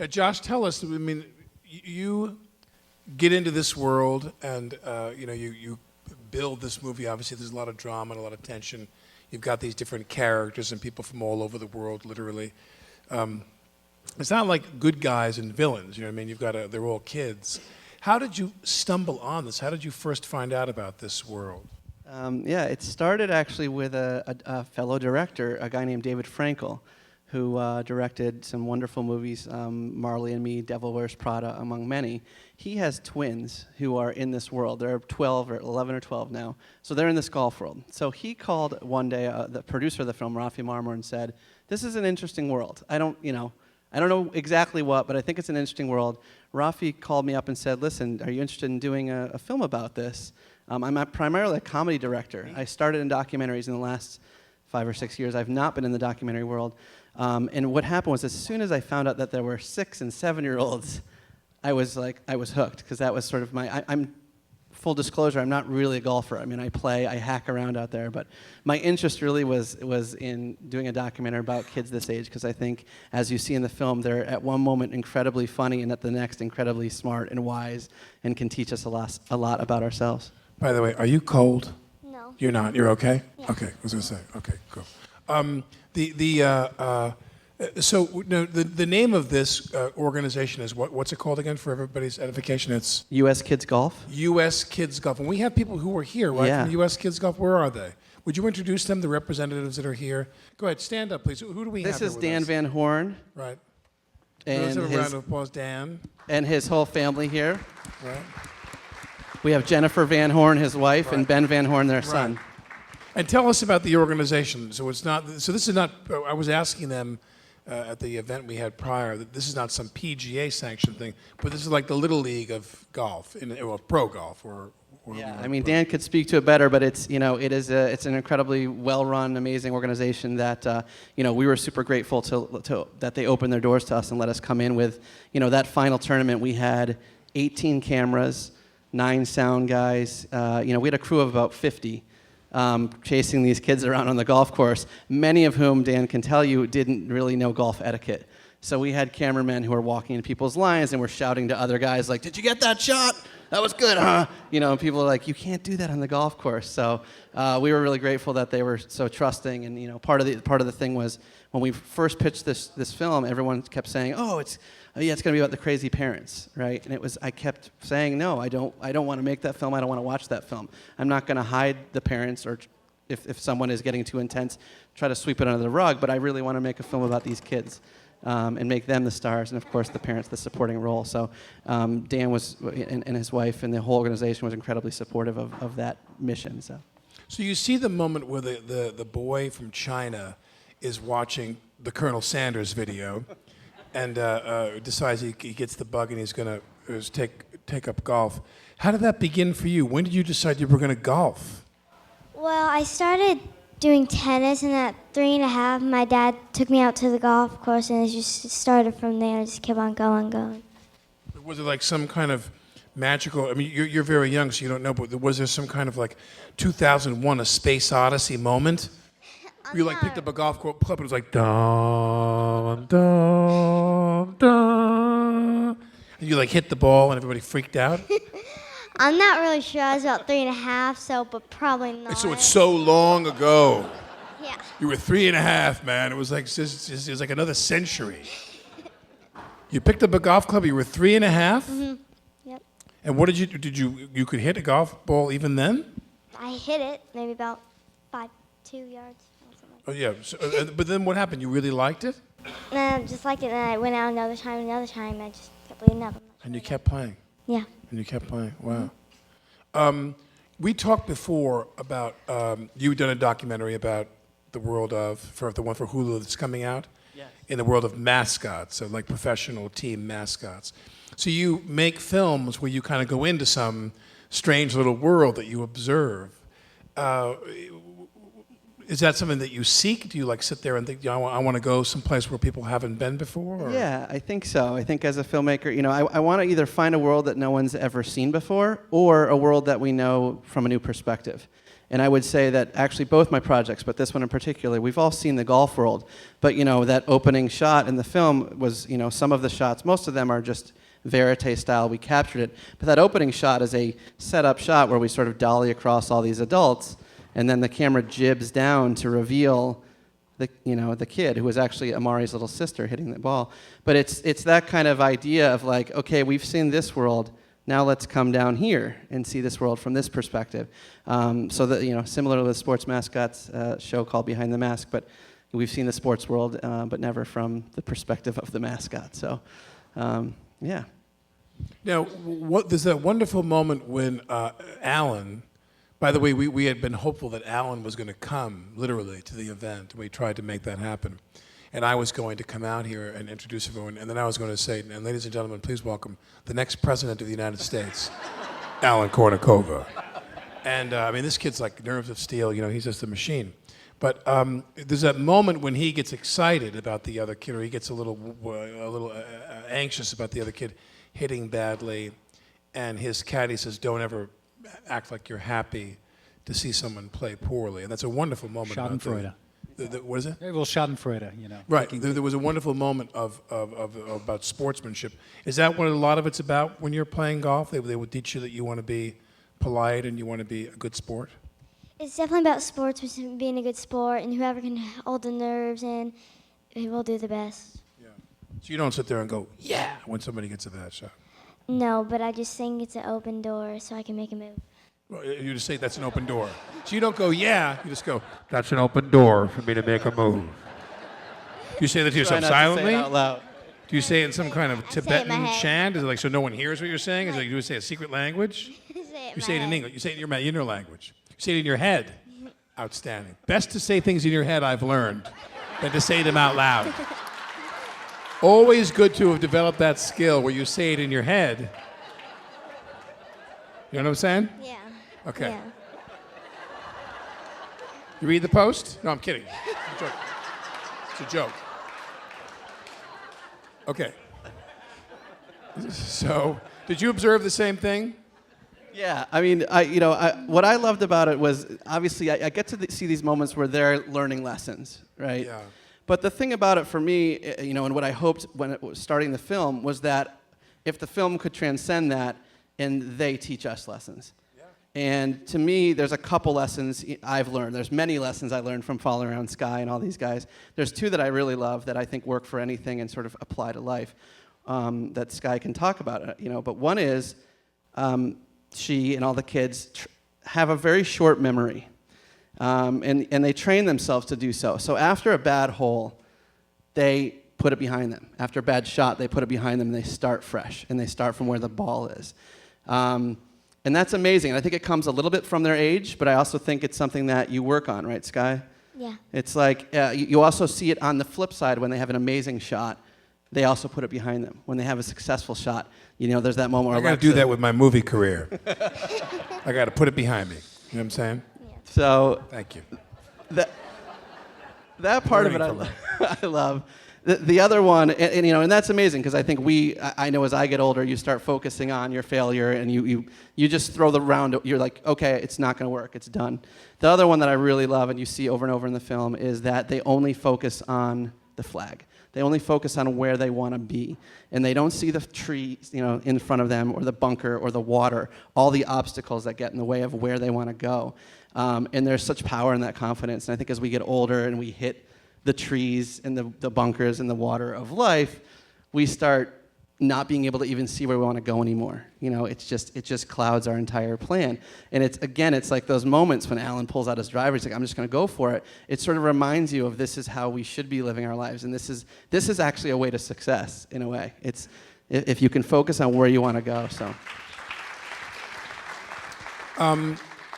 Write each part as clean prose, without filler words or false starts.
Josh, tell us. I mean, you get into this world, and you build this movie. Obviously, there's a lot of drama and a lot of tension. You've got these different characters and people from all over the world, literally. It's not like good guys and villains. You know what I mean? You've got they're all kids. How did you stumble on this? How did you first find out about this world? It started actually with a fellow director, a guy named David Frankel, who directed some wonderful movies, Marley and Me, Devil Wears Prada, among many. He has twins who are in this world. They're 12 or 11 or 12 now. So they're in this golf world. So he called one day the producer of the film, Rafi Marmor, and said, "This is an interesting world. I don't know exactly what, but I think it's an interesting world." Rafi called me up and said, "Listen, are you interested in doing a film about this?" I'm primarily a comedy director. I started in documentaries in the last 5 or 6 years. I've not been in the documentary world. And what happened was, as soon as I found out that there were 6 and 7-year-olds, I was hooked, because that was sort of I'm full disclosure, I'm not really a golfer. I mean, I hack around out there, but my interest really was in doing a documentary about kids this age, because I think, as you see in the film, they're at one moment incredibly funny, and at the next incredibly smart and wise, and can teach us a lot about ourselves. By the way, are you cold? No. You're not? You're okay? Yeah. Okay, I was going to say. Okay, cool. So the name of this organization is what's it called again, for everybody's edification? It's U.S. Kids Golf. U.S. Kids Golf. And we have people who are here, right, Yeah. from U.S. Kids Golf. Where are they? Would you introduce them, the representatives that are here? Go ahead, stand up, please. Who do we have This here is with Dan us? Van Horn. Right. And Let's have a round of applause, Dan. And his whole family here. Right. We have Jennifer Van Horn, his wife, and Ben Van Horn, their son. Right. And tell us about the organization. So this is not. I was asking them at the event we had prior that this is not some PGA sanctioned thing, but this is like the Little League of golf, or pro golf, or. Yeah, I mean, Dan could speak to it better, but it's it's an incredibly well-run, amazing organization that we were super grateful to that they opened their doors to us and let us come in with. That final tournament, we had 18 cameras, 9 sound guys. We had a crew of about 50 chasing these kids around on the golf course, many of whom, Dan can tell you, didn't really know golf etiquette. So we had cameramen who were walking into people's lines and were shouting to other guys like, "Did you get that shot? That was good, huh?" And people are like, "You can't do that on the golf course." So we were really grateful that they were so trusting. And part of the thing was, when we first pitched this film, everyone kept saying, "Oh, it's going to be about the crazy parents," right? And I kept saying, "No, I don't want to make that film. I don't want to watch that film. I'm not going to hide the parents, or if someone is getting too intense, try to sweep it under the rug. But I really want to make a film about these kids." And make them the stars, and of course the parents the supporting role. So Dan was, and his wife and the whole organization was incredibly supportive of that mission. So you see the moment where the boy from China is watching the Colonel Sanders video, and decides he gets the bug and he's going to take up golf. How did that begin for you? When did you decide you were going to golf? Well, I started doing tennis, and at 3.5, my dad took me out to the golf course, and it just started from there. I just kept on going. Was it like some kind of magical? I mean, you're very young, so you don't know, but was there some kind of like 2001: A Space Odyssey moment? You like picked up a golf club and it was like dum dum dum, and you like hit the ball and everybody freaked out. I'm not really sure. I was about 3.5, but probably not. So it's so long ago. Yeah. You were 3.5, man. It was like another century. You picked up a golf club. You were 3.5. Mm-hmm. Yep. And what did you could hit a golf ball even then? I hit it maybe about 2 yards. Oh yeah. So, but then what happened? You really liked it? And I just liked it, and I went out another time, and I just kept leading up. And you kept playing. Yeah. And you kept playing. Wow. We talked before about you've done a documentary about the world of, for the one for Hulu that's coming out. Yes. In the world of mascots, so like professional team mascots. So you make films where you kind of go into some strange little world that you observe. Is that something that you seek? Do you like sit there and think, I want to go someplace where people haven't been before? Or? Yeah, I think so. I think as a filmmaker, I want to either find a world that no one's ever seen before, or a world that we know from a new perspective. And I would say that actually both my projects, but this one in particular, we've all seen the golf world. But that opening shot in the film was, some of the shots, most of them are just verite style, we captured it. But that opening shot is a set-up shot where we sort of dolly across all these adults, and then the camera jibs down to reveal the kid who was actually Amari's little sister hitting the ball. But it's that kind of idea of like, okay, we've seen this world, now let's come down here and see this world from this perspective. So that, similar to the sports mascots show called Behind the Mask, but we've seen the sports world, but never from the perspective of the mascot. So, yeah. Now, there's that wonderful moment when Alan, by the way, we had been hopeful that Alan was going to come, literally, to the event. We tried to make that happen. And I was going to come out here and introduce everyone, and then I was going to say, and ladies and gentlemen, please welcome the next president of the United States, Alan Kournikova. And, this kid's like nerves of steel, he's just a machine. But there's that moment when he gets excited about the other kid, or he gets a little anxious about the other kid hitting badly, and his caddy says, don't ever act like you're happy to see someone play poorly. And that's a wonderful moment. Schadenfreude. What is it? Well, Schadenfreude, Right. There was a wonderful moment of about sportsmanship. Is that what a lot of it's about when you're playing golf? They would teach you that you want to be polite and you want to be a good sport? It's definitely about sports, being a good sport, and whoever can hold the nerves in, he will do the best. Yeah. So you don't sit there and go, yeah, when somebody gets a bad shot? No, but I just think it's an open door so I can make a move. Well, you just say that's an open door. So you don't go, yeah, you just go, that's an open door for me to make a move. Do you say that to yourself silently? Say it out loud. Do you say it in some kind of I say it in Tibetan my head. chant? Is it like so no one hears what you're saying? Is it like you say a secret language? Say You say it in English. You say it in your inner language. You say it in your head. Outstanding. Best to say things in your head, I've learned, than to say them out loud. Always good to have developed that skill where you say it in your head. You know what I'm saying? Yeah. Okay. Yeah. You read the Post? No, I'm kidding. It's a joke. It's a joke. Okay. So, did you observe the same thing? Yeah, what I loved about it was obviously I get to see these moments where they're learning lessons, right? Yeah. But the thing about it for me, and what I hoped when it was starting the film was that if the film could transcend that, and they teach us lessons. Yeah. And to me, there's a couple lessons I've learned. There's many lessons I learned from following around Sky and all these guys. There's two that I really love that I think work for anything and sort of apply to life that Sky can talk about. But one is she and all the kids have a very short memory, and they train themselves to do so. So after a bad hole, they put it behind them. After a bad shot, they put it behind them, and they start fresh, and they start from where the ball is. And that's amazing. And I think it comes a little bit from their age, but I also think it's something that you work on, right, Sky? Yeah. It's like you also see it on the flip side when they have an amazing shot. They also put it behind them. When they have a successful shot, there's that moment where I got to do that with my movie career. I got to put it behind me. You know what I'm saying? Yeah. So Thank you. that part of it I love. The other one, and that's amazing because I think I know as I get older, you start focusing on your failure and you just throw the round. You're like, okay, it's not going to work. It's done. The other one that I really love and you see over and over in the film is that they only focus on the flag. They only focus on where they want to be. And they don't see the trees, in front of them or the bunker or the water, all the obstacles that get in the way of where they want to go. And there's such power in that confidence. And I think as we get older and we hit the trees and the bunkers and the water of life, we start not being able to even see where we want to go anymore. It just clouds our entire plan. And it's like those moments when Alan pulls out his driver, he's like, I'm just going to go for it. It sort of reminds you of this is how we should be living our lives. And this is actually a way to success in a way. It's if you can focus on where you want to go. So.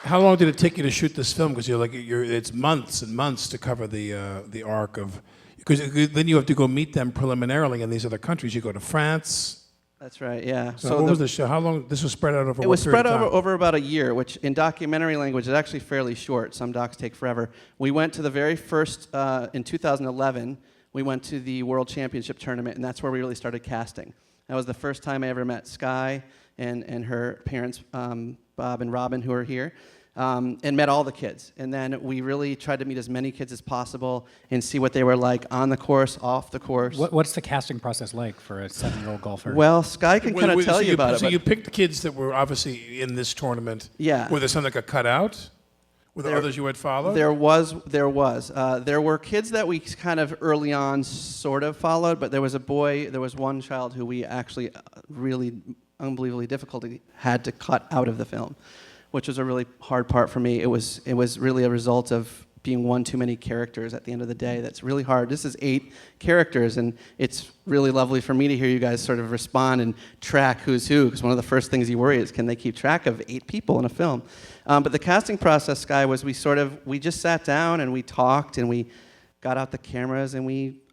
How long did it take you to shoot this film? Because it's months and months to cover the arc of. Because then you have to go meet them preliminarily in these other countries. You go to France. That's right. Yeah. So what was the show? How long? This was spread out over. It was spread over about a year, which in documentary language is actually fairly short. Some docs take forever. We went to the very first in 2011. We went to the World Championship tournament, and that's where we really started casting. That was the first time I ever met Sky and her parents, Bob and Robin, who are here. and met all the kids. And then we really tried to meet as many kids as possible and see what they were like on the course, off the course. What's the casting process like for a 7-year-old golfer? Well, Sky can kind of tell you about it. So but you picked the kids that were obviously in this tournament. Yeah. Were there some that got cut out? Were there others you had followed? There were kids that we kind of early on sort of followed, but there was one child who we actually really unbelievably difficulty had to cut out of the film, which was a really hard part for me. It was really a result of being one too many characters at the end of the day. That's really hard. This is 8 characters, and it's really lovely for me to hear you guys sort of respond and track who's who, because one of the first things you worry is, can they keep track of 8 people in a film? But the casting process, Sky, was we just sat down and we talked and we got out the cameras and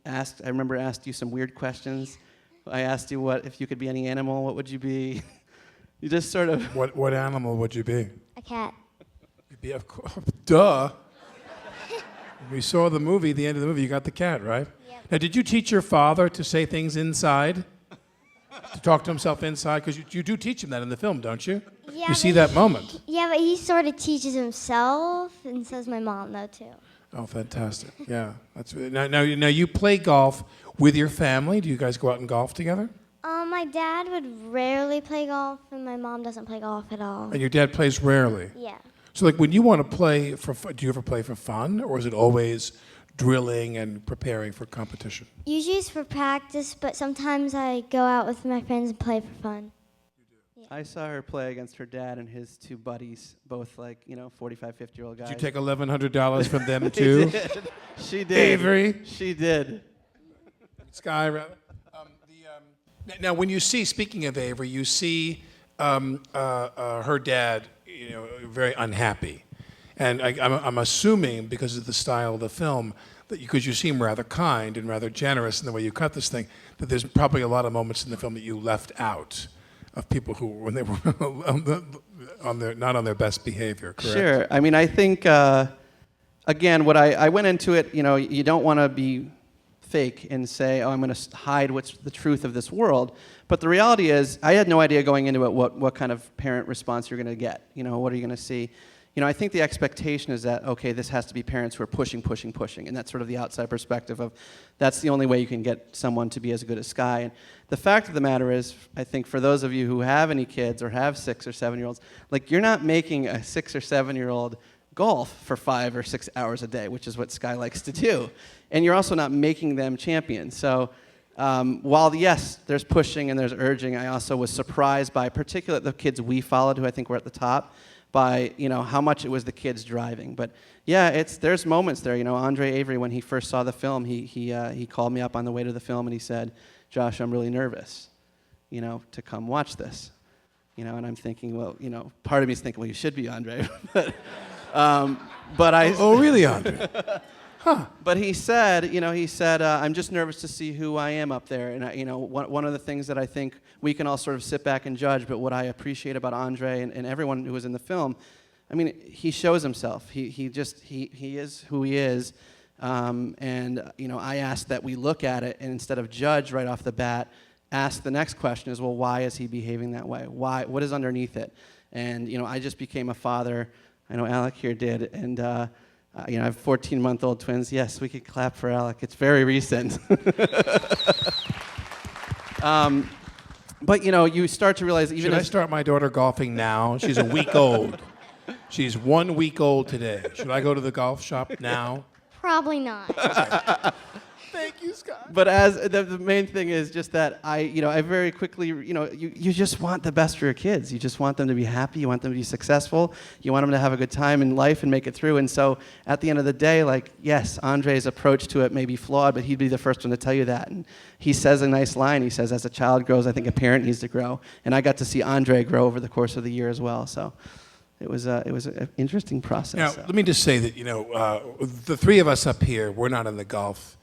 I remember asked you some weird questions. I asked you if you could be any animal, what would you be? You just sort of... What animal would you be? A cat. You'd be, of course, duh. We saw the movie, the end of the movie, you got the cat, right? Yep. Now, did you teach your father to say things inside? To talk to himself inside? Because you do teach him that in the film, don't you? Yeah, You see that moment. Yeah, but he sort of teaches himself, and so does my mom, though, too. Oh, fantastic. Yeah. Now you play golf with your family. Do you guys go out and golf together? My dad would rarely play golf, and my mom doesn't play golf at all. And your dad plays rarely? Yeah. So, like, when you want to play for fun, do you ever play for fun, or is it always drilling and preparing for competition? Usually it's for practice, but sometimes I go out with my friends and play for fun. I saw her play against her dad and his 2 buddies, both 45, 50-year-old guys. Did you take $1,100 from them, too? She did. Avery? She did. Sky, rather. Now, when you see, speaking of Avery, you see her dad, very unhappy. And I'm assuming, because of the style of the film, that because you seem rather kind and rather generous in the way you cut this thing, that there's probably a lot of moments in the film that you left out of people who, when they were not on their best behavior, correct? Sure. I mean, I think, again, what I went into it, you don't want to be fake and say, I'm going to hide what's the truth of this world. But the reality is, I had no idea going into it what kind of parent response you're going to get. What are you going to see? I think the expectation is that, okay, this has to be parents who are pushing, and that's sort of the outside perspective of that's the only way you can get someone to be as good as Sky. And the fact of the matter is, I think for those of you who have any kids or have 6 or 7-year-olds, you're not making a 6 or 7-year-old golf for 5 or 6 hours a day, which is what Sky likes to do. And you're also not making them champions. So while, yes, there's pushing and there's urging, I also was surprised by, particularly the kids we followed, who I think were at the top, by how much it was the kids driving. But yeah, there's moments there. Andre Avery, when he first saw the film, he called me up on the way to the film and he said, Josh, I'm really nervous, to come watch this. And I'm thinking, well, part of me is thinking, well, you should be, Andre. but I... Oh, really, Andre? Huh. But he said, I'm just nervous to see who I am up there. And, one of the things that I think we can all sort of sit back and judge, but what I appreciate about Andre and everyone who was in the film, I mean, he shows himself. He is who he is. I ask that we look at it and instead of judge right off the bat, ask the next question is, well, why is he behaving that way? Why? What is underneath it? And, I just became a father. I know Alec here did. And, I have 14-month-old twins. Yes, we could clap for Alec. It's very recent. But, you start to realize even Should I start my daughter golfing now? She's a week old. She's 1 week old today. Should I go to the golf shop now? Probably not. Thank you, Scott. But as the main thing is just that I very quickly, you just want the best for your kids. You just want them to be happy. You want them to be successful. You want them to have a good time in life and make it through. And so at the end of the day, yes, Andre's approach to it may be flawed, but he'd be the first one to tell you that. And he says a nice line. He says, as a child grows, I think a parent needs to grow. And I got to see Andre grow over the course of the year as well. So it was an interesting process. Now, let me just say that, the 3 of us up here, we're not in the golf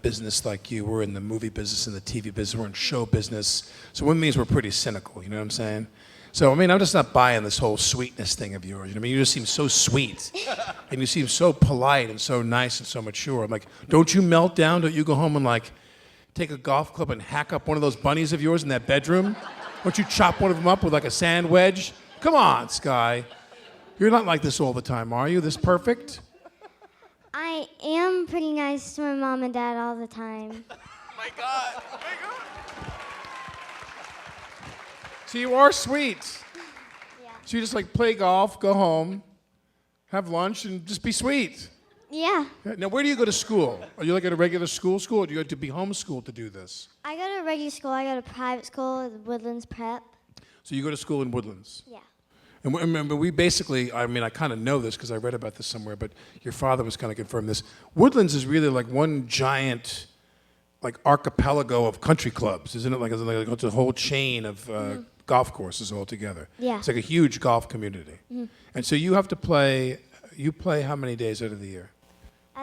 business like you. We're in the movie business and the TV business. We're in show business. So what it means we're pretty cynical, you know what I'm saying? So, I'm just not buying this whole sweetness thing of yours. You just seem so sweet. And you seem so polite and so nice and so mature. I'm like, don't you melt down? Don't you go home and take a golf club and hack up one of those bunnies of yours in that bedroom? Don't you chop one of them up with a sand wedge? Come on, Sky. You're not like this all the time, are you? This perfect? I am pretty nice to my mom and dad all the time. My God. So you are sweet. Yeah. So you just like play golf, go home, have lunch, and just be sweet. Yeah. Now, where do you go to school? Are you like at a regular school, or do you have to be homeschooled to do this? I go to a regular school. I go to private school, Woodlands Prep. So you go to school in Woodlands? Yeah. And remember, we basically, I mean, I kind of know this because I read about this somewhere, but your father was kind of confirmed this. Woodlands is really like one giant, like archipelago of country clubs, isn't it? Like it's a whole chain of golf courses all together. Yeah. It's like a huge golf community. And so you have to play, you play how many days out of the year?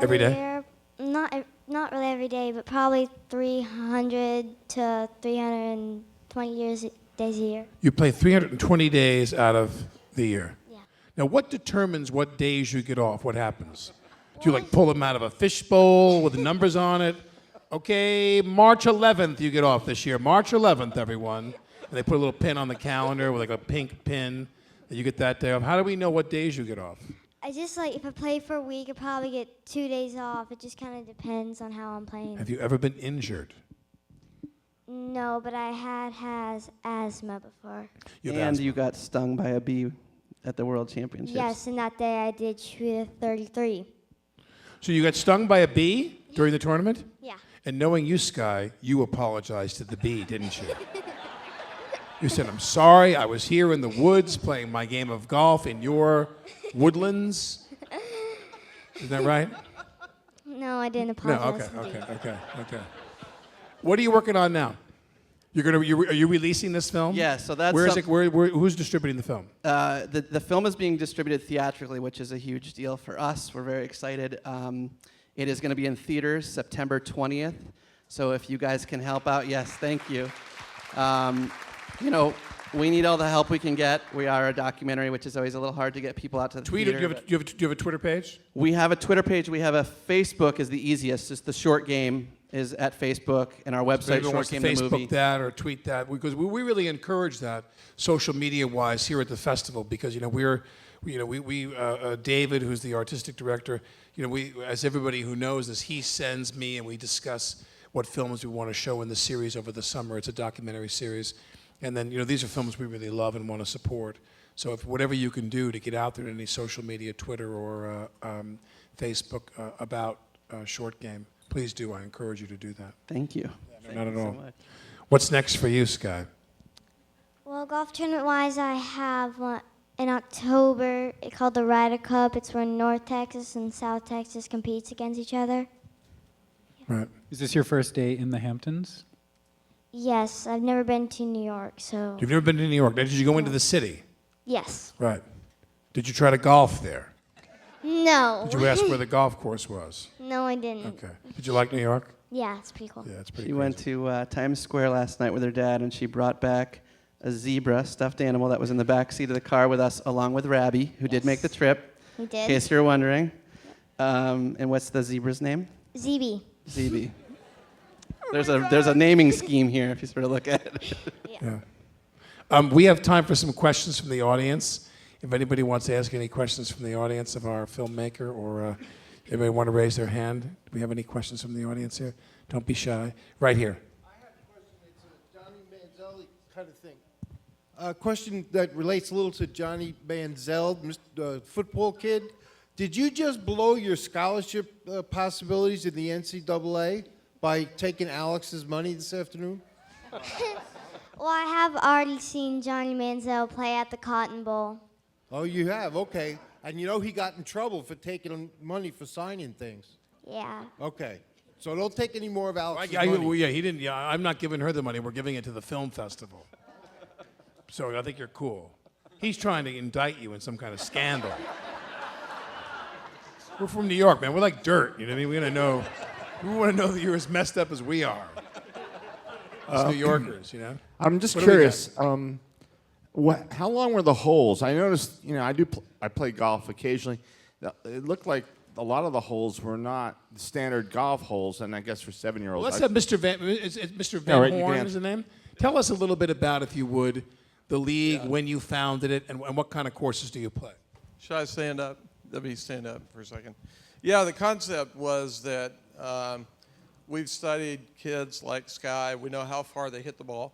Every day? Year, not really every day, but probably 300 to 320 days a year. You play 320 days out of the year. Yeah. Now, what determines what days you get off? What happens? Do you like pull them out of a fishbowl with the numbers on it? Okay, March 11th you get off this year. March 11th, everyone. And they put a little pin on the calendar with like a pink pin that you get that day off. How do we know what days you get off? I just if I play for a week, I probably get 2 days off. It just kind of depends on how I'm playing. Have you ever been injured? No, but I has asthma before. You have And asthma. you got stung by a bee at the World Championships. Yes, and that day I did shoot a 33. So you got stung by a bee during the tournament? Yeah. And knowing you, Sky, you apologized to the bee, didn't you? You said, I'm sorry, I was here in the woods playing my game of golf in your woodlands. Isn't that right? No, I didn't No, apologize. okay. What are you working on now? Are you releasing this film? Yeah, so that's Where is it? Who's distributing the film? The film is being distributed theatrically, which is a huge deal for us. We're very excited. It is going to be in theaters September 20th. So if you guys can help out, yes, thank you. We need all the help we can get. We are a documentary, which is always a little hard to get people out to the Tweet it. theater. Do you have a Twitter page? We have a Twitter page. We have a Facebook is the easiest. Just the short game is at Facebook, and our If website, anyone Short wants to Game the Movie. Facebook that or tweet that, because we really encourage that social media wise here at the festival, because David, who's the artistic director, we, as everybody who knows this, he sends me and we discuss what films we want to show in the series over the summer. It's a documentary series, and then these are films we really love and want to support. So if whatever you can do to get out there in any social media, Twitter or Facebook about Short Game, please do. I encourage you to do that. Thank you. Not Thank at you all. So much. What's next for you, Sky? Well, golf tournament-wise, I have one in October called the Ryder Cup. It's where North Texas and South Texas competes against each other. Right. Is this your first day in the Hamptons? Yes, I've never been to New York, so You've never been to New York. Now, did you go into the city? yes. Right. Did you try to golf there? No. Did you ask where the golf course was? No, I didn't. Okay. Did you like New York? Yeah, it's pretty cool. Yeah, it's pretty She crazy. went to Times Square last night with her dad, and she brought back a zebra stuffed animal that was in the back seat of the car with us, along with Rabbi, who did make the trip. We In did. case you're wondering. And what's the zebra's name? ZB. Zebi. There's a naming scheme here if you sort of look at it. Yeah. We have time for some questions from the audience. If anybody wants to ask any questions from the audience of our filmmaker, or anybody want to raise their hand? Do we have any questions from the audience here? Don't be shy. Right here. I have a question. It's a Johnny Manziel kind of thing. A question that relates a little to Johnny Manziel, Mr. Football kid. Did you just blow your scholarship possibilities in the NCAA by taking Alex's money this afternoon? Well, I have already seen Johnny Manziel play at the Cotton Bowl. Oh, you have? Okay. And he got in trouble for taking money for signing things. Yeah. Okay. So don't take any more of Alex's Well, money. yeah, he didn't. Yeah, I'm not giving her the money. We're giving it to the film festival. So I think you're cool. He's trying to indict you in some kind of scandal. We're from New York, man. We're like dirt. You know what I mean? We want to know that you're as messed up as we are. As New Yorkers, I'm just What do we curious. How long were the holes? I noticed, I play golf occasionally. It looked like a lot of the holes were not the standard golf holes, and I guess for 7-year-olds. Let's have Mr. Mr. Van right, you Horn can is the name. Tell us a little bit about, if you would, the league, when you founded it, and what kind of courses do you play? Should I stand up? Let me stand up for a second. Yeah, the concept was that we've studied kids like Sky. We know how far they hit the ball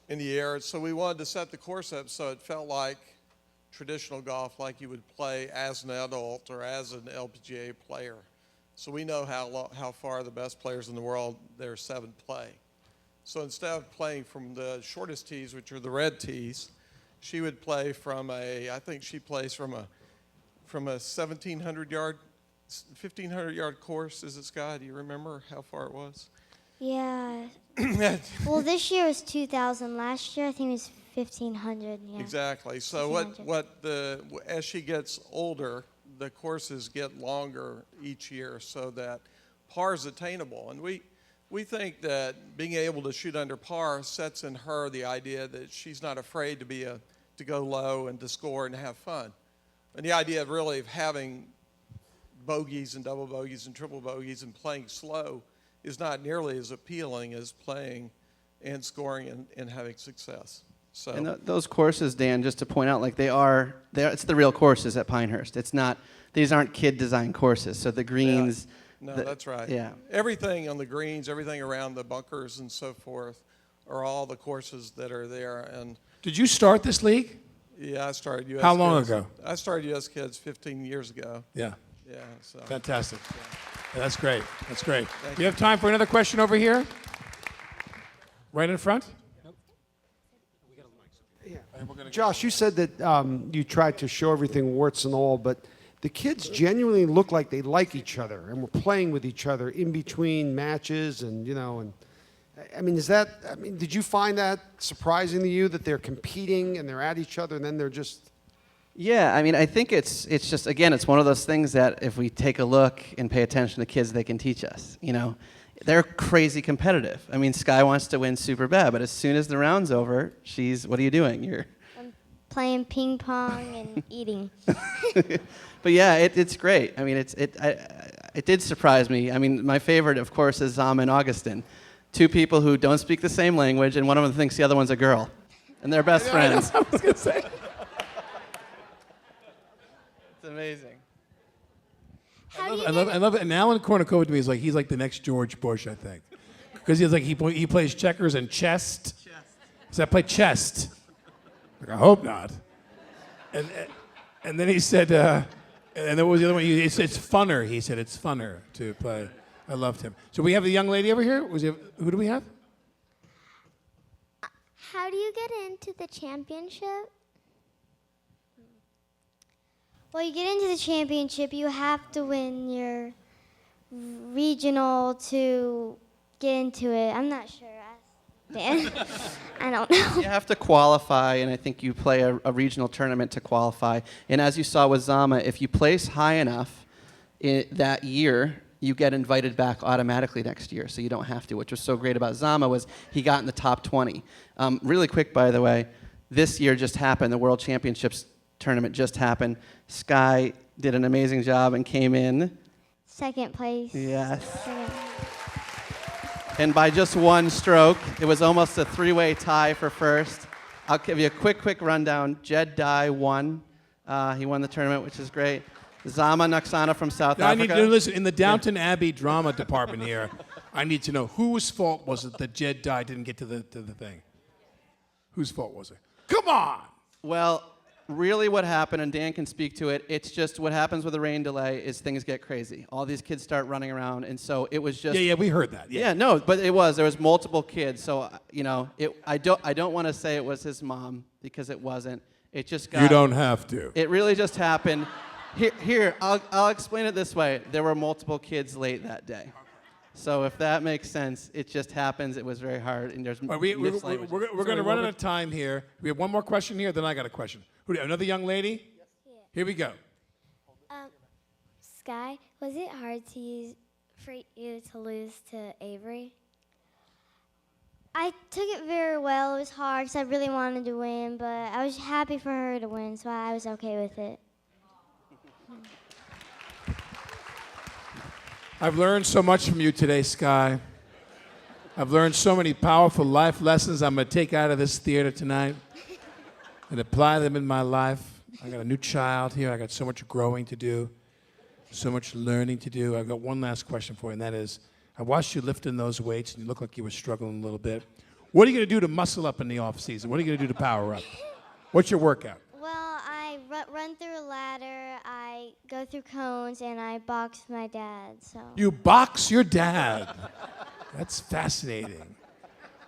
in the air. So we wanted to set the course up so it felt like traditional golf, like you would play as an adult or as an LPGA player. So we know how far the best players in the world, their 7 play. So instead of playing from the shortest tees, which are the red tees, she would play from I think she plays from a 1,700 yard, 1,500 yard course. Is it, Sky? Do you remember how far it was? Yeah. Well, this year was 2,000. Last year, I think it was 1,500. Yeah. Exactly. So 1,500. as she gets older, the courses get longer each year so that par is attainable. And we think that being able to shoot under par sets in her the idea that she's not afraid to go low and to score and have fun. And the idea of really of having bogeys and double bogeys and triple bogeys and playing slow is not nearly as appealing as playing and scoring and having success. So. And those courses, Dan, just to point out, like it's the real courses at Pinehurst. It's not; these aren't kid-designed courses. So the greens. Yeah. No, that's right. Yeah. Everything on the greens, everything around the bunkers and so forth, are all the courses that are there. And Did you start this league? yeah, I started U.S. How long Kids. ago? I started U.S. Kids 15 years ago. Yeah. Yeah. So. Fantastic. Yeah, that's great. That's great. Thank You have time for another question over here? Right in front? Josh, you said that you tried to show everything warts and all, but the kids genuinely look like they like each other and were playing with each other in between matches, and did you find that surprising to you that they're competing and they're at each other and then they're just? Yeah, I mean, I think it's just, again, it's one of those things that if we take a look and pay attention to kids, they can teach us. They're crazy competitive. I mean, Sky wants to win super bad, but as soon as the round's over, what are you doing? I'm playing ping pong and eating. But yeah, it's great. I mean, it did surprise me. I mean, my favorite, of course, is Zama and Augustin, 2 people who don't speak the same language, and one of them thinks the other one's a girl, and they're best friends. I was going to say. It's amazing. I love it. And Alan Kornikova to me he's like the next George Bush, I think, because he plays checkers and chess. Does that play chess? I hope not. And then he said, and then what was the other one? It's funner. He said it's funner to play. I loved him. So we have the young lady over here. Who do we have? How do you get into the championship? Well, you get into the championship, you have to win your regional to get into it. I'm not sure. Dan. I don't know. You have to qualify, and I think you play a regional tournament to qualify. And as you saw with Zama, if you place high enough that year, you get invited back automatically next year, so you don't have to. Which was so great about Zama was he got in the top 20. Really quick, by the way, this year just happened. The World Championships tournament just happened. Sky did an amazing job and came in. Second place. Yes. Second. And by just 1 stroke, it was almost a 3-way tie for first. I'll give you a quick rundown. Jed Dye won. He won the tournament, which is great. Zama Naksana from South Africa. I need to listen. In the Downton Abbey drama department here, I need to know whose fault was it that Jed Dye didn't get to the thing? Whose fault was it? Come on! Well, really what happened, and Dan can speak to it, it's just what happens with a rain delay is things get crazy. All these kids start running around, and so it was just... Yeah, we heard that. Yeah, no, but there was multiple kids, so, I don't want to say it was his mom, because it wasn't. It just got... You don't have to. It really just happened. Here, I'll explain it this way. There were multiple kids late that day. So if that makes sense, it just happens. It was very hard, and there's We're going to run out of time here. We have one more question here, then I got a question. Another young lady? Yeah. Here we go. Sky, was it hard for you to lose to Avery? I took it very well. It was hard because I really wanted to win, but I was happy for her to win, so I was okay with it. I've learned so much from you today, Sky. I've learned so many powerful life lessons I'm going to take out of this theater tonight and apply them in my life. I got a new child here. I got so much growing to do, so much learning to do. I've got one last question for you, and that is, I watched you lifting those weights, and you look like you were struggling a little bit. What are you going to do to muscle up in the off season? What are you going to do to power up? What's your workout? Well, I run through a ladder, I go through cones, and I box my dad. So You box your dad. That's fascinating.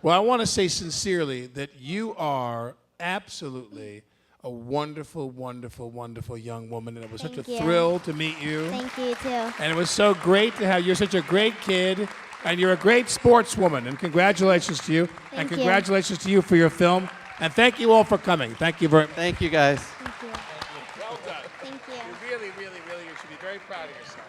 Well, I want to say sincerely that you are absolutely a wonderful, wonderful, wonderful young woman, and it was such a Thank you. thrill to meet you. thank you too. And it was so great to have, you're such a great kid, and you're a great sportswoman, and congratulations to you. Thank and you. congratulations to you for your film. And thank you all for coming. Thank you very much. Thank you, guys. Thank you. Well done. Thank you. You really, really, really, you should be very proud of yourself.